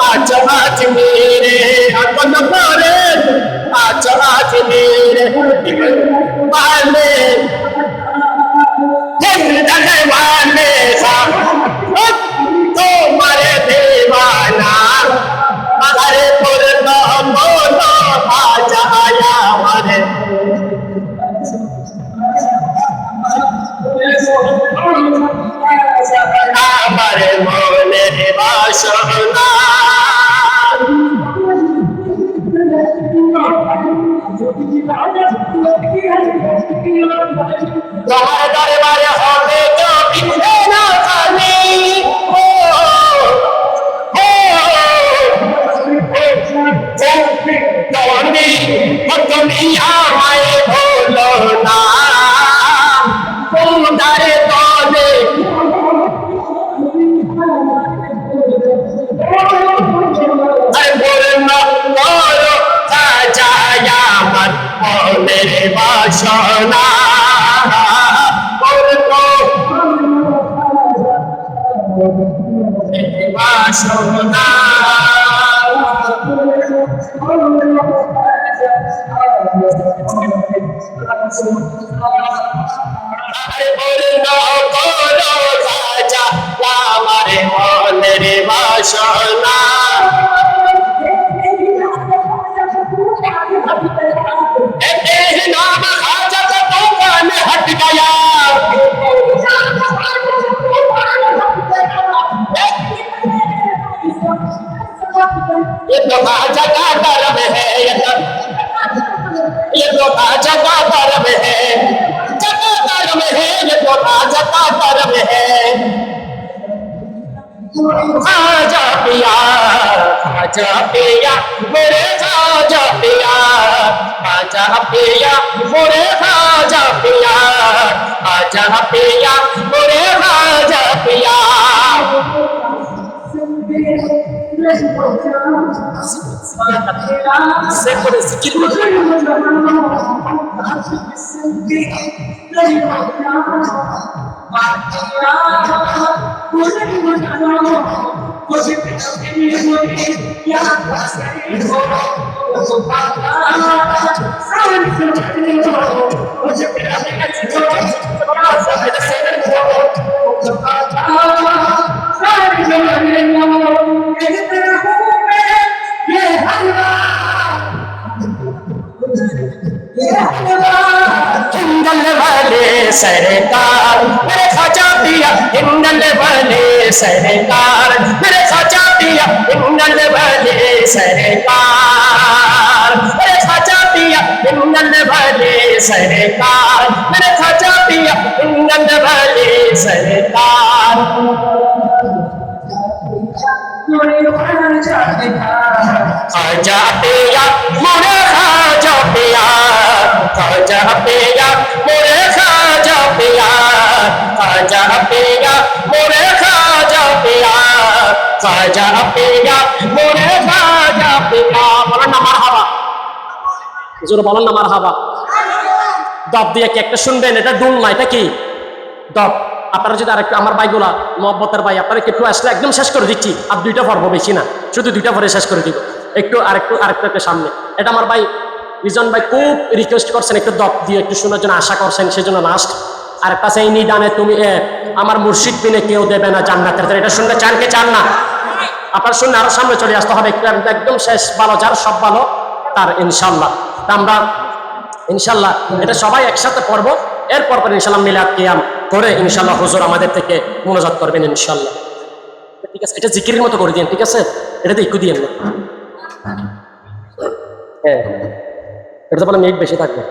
আজ আজ মেরে আগন করে আজ আজ মেরে वाले जिंदगी वाले तो मरे दीवाना अरे बोलो बोलो आ जाया मरे हमारे मोने बाशना তোমার দরবারে হবে তো বিন্দে না জানি ও তুমি আমায় ভুলো না তোমারে বলে मेरे बाशना मेरे बाशना मेरे बाशना नाम खाजा का तूफान हट गया ये तो खाजा का कर्म है ये तो खाजा का कर्म है जगा कर्म है ये तो खाजा का कर्म है खाजा पिया मेरे खाजा पिया खाजा पिया मोरे खाजा पिया खाजा पिया मोरे खाजा पिया से करे जिकिर हिंदल वाले सरकार मेरे खाजा पिया हिंदल वाले सरकार मेरे खाजा पिया हिंदल वाले सरकार मेरे खाजा पिया हिंदल वाले सरकार मेरे खाजा पिया हिंदल वाले सरकार खाजा पिया मोरे खाजा पिया खाजा पिया मोरे खाजा पिया खाजा पिया मोरे खाजा पिया खाजा पिया मोरे खाजा पिया বলেন না মারহাবা জোরে বলেন না মারহাবা দব দিয়ে কি একটা শুনবেন এটা ডুল না এটা কি দব আপনারা যদি আরেকটু আমার ভাইগুলা মহব্বতের ভাই আপনারা একটু আসলে একদম শেষ করে দিচ্ছি আর দুইটা পর্ব বেশি না শুধু দুইটা পরে শেষ করে দিব একটু আরেকটু সামনে এটা আমার ভাই রিজন ভাই খুব রিকোয়েস্ট করছেন একটু দপ দিয়ে একটু শোনার জন্য আশা করছেন সেজন্য লাস্ট আর একটা সেই নিদানে তুমি আমার মুর্শিদ বিনে কেউ দেবে না জান্নাতের এটা শুনতে চান কে চান না আপনার শুনলে আরো সামনে চলে আসতে হবে একটু একদম শেষ ভালো যার সব ভালো তার ইনশাল্লাহ আমরা ইনশাল্লাহ এটা সবাই একসাথে পড়বো এরপর ইনশাল্লাহ মিলাদ কিয়াম করে ইনশাল্লাহ হুজুর আমাদের থেকে মুনাজাত করবেন ইনশাল্লাহ ঠিক আছে এটা জিকিরের মতো করে দিন ঠিক আছে এটাতে একটু দিয়েন না হ্যাঁ এটা তো বলে মিনিট বেশি থাকবে